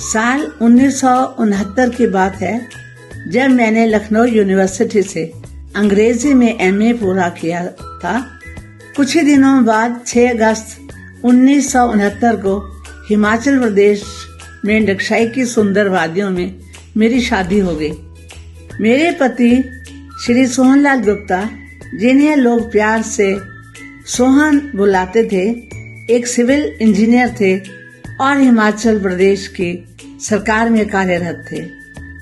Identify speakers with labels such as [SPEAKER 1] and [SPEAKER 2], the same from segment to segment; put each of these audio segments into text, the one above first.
[SPEAKER 1] साल 1969 की बात है, जब मैंने लखनऊ यूनिवर्सिटी से अंग्रेजी में एमए पूरा किया था। कुछ ही दिनों बाद 6 अगस्त 1969 को हिमाचल प्रदेश में नक्शाई की सुंदर वादियों में मेरी शादी हो गई। मेरे पति श्री सोहनलाल गुप्ता, जिन्हें लोग प्यार से सोहन बुलाते थे, एक सिविल इंजीनियर थे और हिमाचल प्रदेश की सरकार में कार्यरत थे।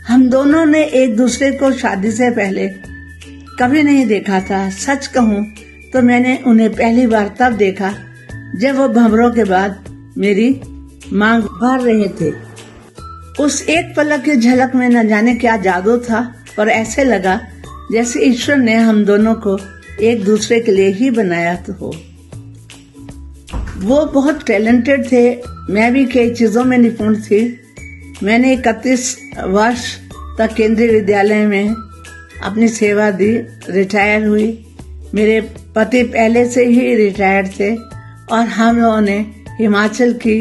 [SPEAKER 1] हम दोनों ने एक दूसरे को शादी से पहले कभी नहीं देखा था। सच कहूँ तो मैंने उन्हें पहली बार तब देखा जब वो भंवरों के बाद मेरी मांग भर रहे थे। उस एक पलक की झलक में न जाने क्या जादू था, पर ऐसे लगा जैसे ईश्वर ने हम दोनों को एक दूसरे के लिए ही बनाया हो। वो बहुत टैलेंटेड थे, मैं भी कई चीजों में निपुण थी। मैंने 31 वर्ष तक केंद्रीय विद्यालय में अपनी सेवा दी, रिटायर हुई। मेरे पति पहले से ही रिटायर्ड थे और हम लोगों ने हिमाचल की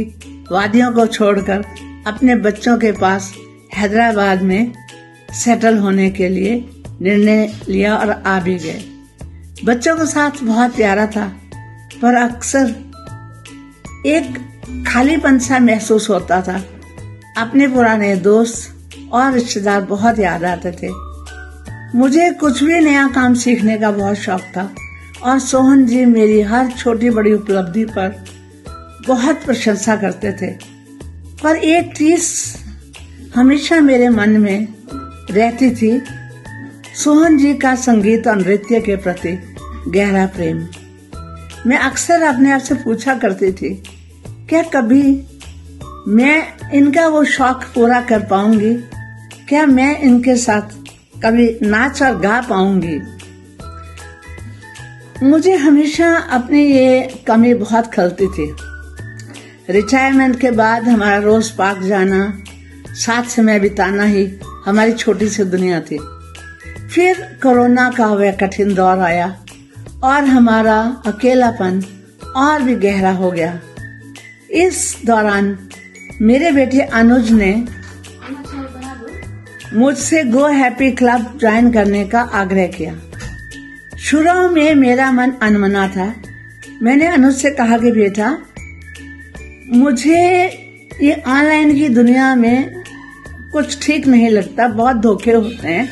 [SPEAKER 1] वादियों को छोड़कर अपने बच्चों के पास हैदराबाद में सेटल होने के लिए निर्णय लिया और आ भी गए। बच्चों के साथ बहुत प्यारा था, पर अक्सर एक खालीपन सा महसूस होता था। अपने पुराने दोस्त और रिश्तेदार बहुत याद आते थे। मुझे कुछ भी नया काम सीखने का बहुत शौक था और सोहन जी मेरी हर छोटी बड़ी उपलब्धि पर बहुत प्रशंसा करते थे। पर एक चीज हमेशा मेरे मन में रहती थी, सोहन जी का संगीत और नृत्य के प्रति गहरा प्रेम। मैं अक्सर अपने आप से पूछा करती थी, क्या कभी मैं इनका वो शौक पूरा कर पाऊंगी? क्या मैं इनके साथ कभी नाच और गा पाऊंगी? मुझे हमेशा अपनी ये कमी बहुत खलती थी। रिटायरमेंट के बाद हमारा रोज पार्क जाना, साथ समय बिताना ही हमारी छोटी सी दुनिया थी। फिर कोरोना का वह कठिन दौर आया और हमारा अकेलापन और भी गहरा हो गया। इस दौरान मेरे बेटे अनुज ने मुझसे गो हैप्पी क्लब ज्वाइन करने का आग्रह किया। शुरू में मेरा मन अनमना था। मैंने अनुज से कहा कि बेटा, मुझे ये ऑनलाइन की दुनिया में कुछ ठीक नहीं लगता, बहुत धोखे होते हैं।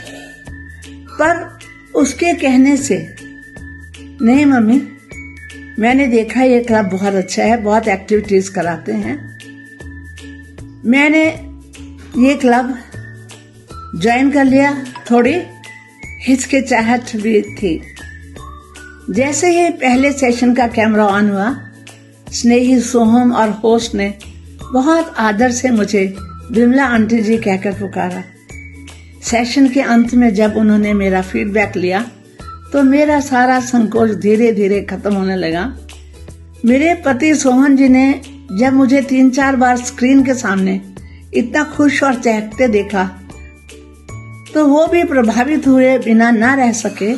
[SPEAKER 1] पर उसके कहने से, नहीं मम्मी, मैंने देखा ये क्लब बहुत अच्छा है, बहुत एक्टिविटीज कराते हैं। मैंने ये क्लब ज्वाइन कर लिया। थोड़ी हिचकिचाहट भी थी। जैसे ही पहले सेशन का कैमरा ऑन हुआ, स्नेही सोहम और होस्ट ने बहुत आदर से मुझे विमला आंटी जी कहकर पुकारा। सेशन के अंत में जब उन्होंने मेरा फीडबैक लिया तो मेरा सारा संकोच धीरे धीरे खत्म होने लगा। मेरे पति सोहन जी ने जब मुझे 3-4 बार स्क्रीन के सामने इतना खुश और चहकते देखा तो वो भी प्रभावित हुए बिना ना रह सके।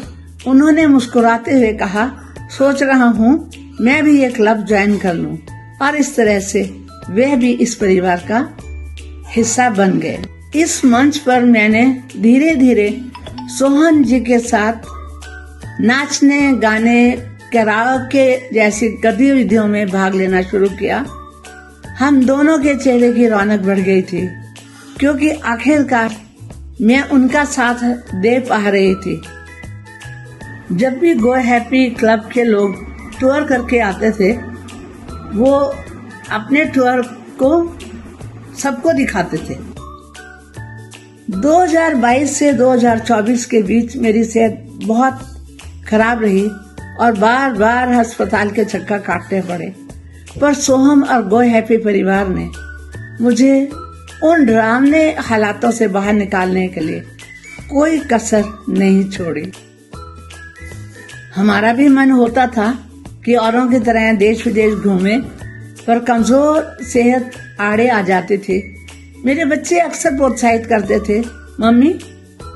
[SPEAKER 1] उन्होंने मुस्कुराते हुए कहा, सोच रहा हूँ मैं भी ये क्लब ज्वाइन कर लूं। और इस तरह से वे भी इस परिवार का हिस्सा बन गए। इस मंच पर मैंने धीरे धीरे सोहन जी के साथ नाचने, गाने, कराओके जैसी गतिविधियों में भाग लेना शुरू किया। हम दोनों के चेहरे की रौनक बढ़ गई थी, क्योंकि आखिरकार मैं उनका साथ दे पा रही थी। जब भी गो हैप्पी क्लब के लोग टूर करके आते थे, वो अपने टूर को सबको दिखाते थे। 2022 से 2024 के बीच मेरी सेहत बहुत खराब रही और बार बार अस्पताल के चक्कर काटने पड़े। पर सोहम और गो हैप्पी परिवार ने मुझे उन डरावने हालातों से बाहर निकालने के लिए कोई कसर नहीं छोड़ी। हमारा भी मन होता था कि औरों की तरह देश विदेश घूमे, पर कमजोर सेहत आड़े आ जाती थी। मेरे बच्चे अक्सर प्रोत्साहित करते थे, मम्मी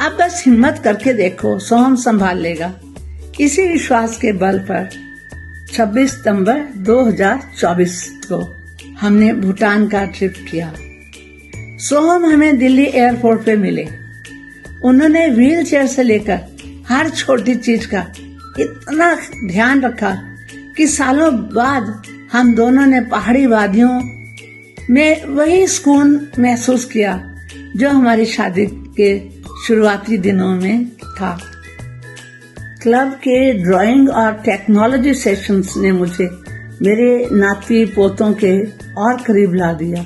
[SPEAKER 1] आप बस हिम्मत करके देखो, सोहम संभाल लेगा। इसी विश्वास के बल पर 26 सितंबर 2024 को हमने भूटान का ट्रिप किया। सोहम हमें दिल्ली एयरपोर्ट पे मिले। उन्होंने व्हील चेयर से लेकर हर छोटी चीज का इतना ध्यान रखा कि सालों बाद हम दोनों ने पहाड़ी वादियों में वही सुकून महसूस किया जो हमारी शादी के शुरुआती दिनों में था। क्लब के ड्राइंग और टेक्नोलॉजी सेशंस ने मुझे मेरे नाती पोतों के और करीब ला दिया,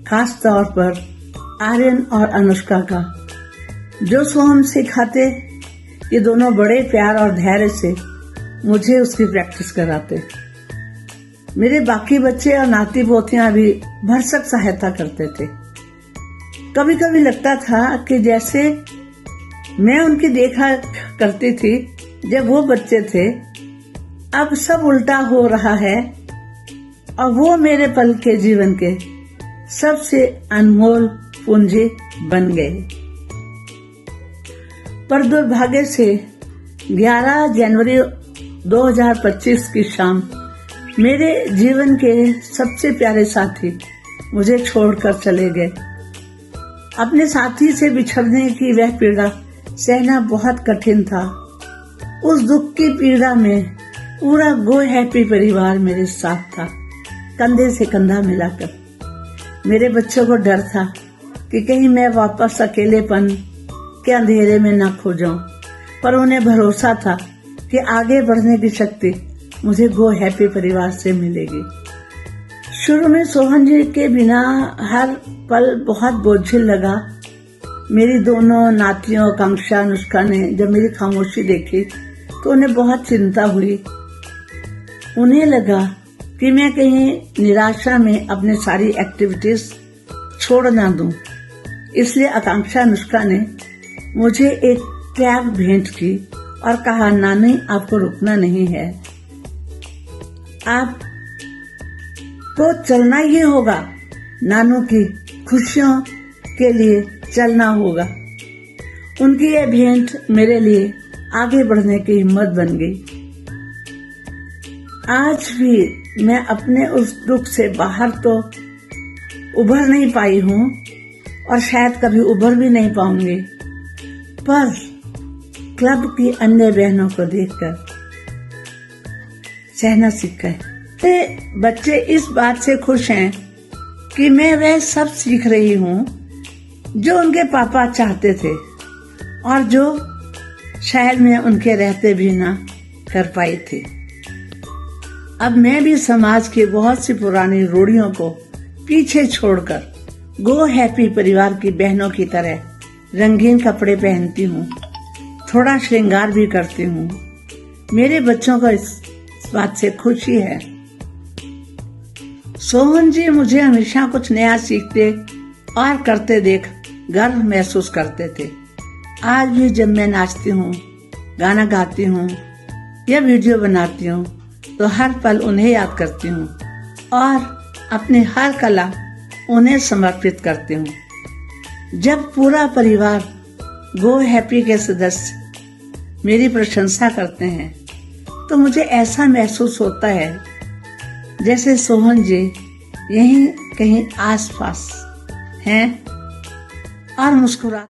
[SPEAKER 1] खास तौर पर आर्यन और अनुष्का का। जो सोहम सिखाते, ये दोनों बड़े प्यार और धैर्य से मुझे उसकी प्रैक्टिस कराते। मेरे बाकी बच्चे और नाती पोतियां भी भरसक सहायता करते थे। कभी कभी लगता था कि जैसे मैं उनकी देखा करती थी जब वो बच्चे थे, अब सब उल्टा हो रहा है और वो मेरे पल के जीवन के सबसे अनमोल पूंजी बन गए। पर दुर्भाग्य से 11 जनवरी 2025 की शाम मेरे जीवन के सबसे प्यारे साथी मुझे छोड़कर चले गए। अपने साथी से बिछड़ने की वह पीड़ा सहना बहुत कठिन था। उस दुख की पीड़ा में पूरा गो हैप्पी परिवार मेरे साथ था, कंधे से कंधा मिलाकर। मेरे बच्चों को डर था कि कहीं मैं वापस अकेलेपन के अंधेरे में न खो जाऊं, पर उन्हें भरोसा था कि आगे बढ़ने की शक्ति मुझे गो हैप्पी परिवार से मिलेगी। शुरू में सोहन जी के बिना हर पल बहुत बोझिल लगा। मेरी दोनों नातियों आकांक्षा, अनुष्का ने जब मेरी खामोशी देखी तो उन्हें बहुत चिंता हुई। उन्हें लगा कि मैं कहीं निराशा में अपने सारी एक्टिविटीज छोड़ ना दूं। इसलिए आकांक्षा, अनुष्का ने मुझे एक कैब भेंट की और कहा, नानी आपको रुकना नहीं है, आपको चलना ही होगा, नानू की खुशियों के लिए चलना होगा। उनकी यह भेंट मेरे लिए आगे बढ़ने की हिम्मत बन गई। आज भी मैं अपने उस दुख से बाहर तो उभर नहीं पाई हूँ और शायद कभी उभर भी नहीं पाऊंगी, पर क्लब की अन्य बहनों को देखकर सहना सीख गए। बच्चे इस बात से खुश हैं कि मैं वह सब सीख रही हूँ जो उनके पापा चाहते थे और जो शायद मैं उनके रहते भी ना कर पाई थी। अब मैं भी समाज की बहुत सी पुरानी रूढ़ियों को पीछे छोड़कर गो हैप्पी परिवार की बहनों की तरह रंगीन कपड़े पहनती हूँ, थोड़ा श्रृंगार भी करती हूँ। मेरे बच्चों को इस बात से खुशी है। सोहन जी मुझे हमेशा कुछ नया सीखते और करते देख गर्व महसूस करते थे। आज भी जब मैं नाचती हूँ, गाना गाती हूँ या वीडियो बनाती हूँ तो हर पल उन्हें याद करती हूँ और अपनी हर कला उन्हें समर्पित करती हूँ। जब पूरा परिवार गो हैप्पी के सदस्य मेरी प्रशंसा करते हैं तो मुझे ऐसा महसूस होता है जैसे सोहन जी यहीं कहीं आसपास हैं और मुस्कुरा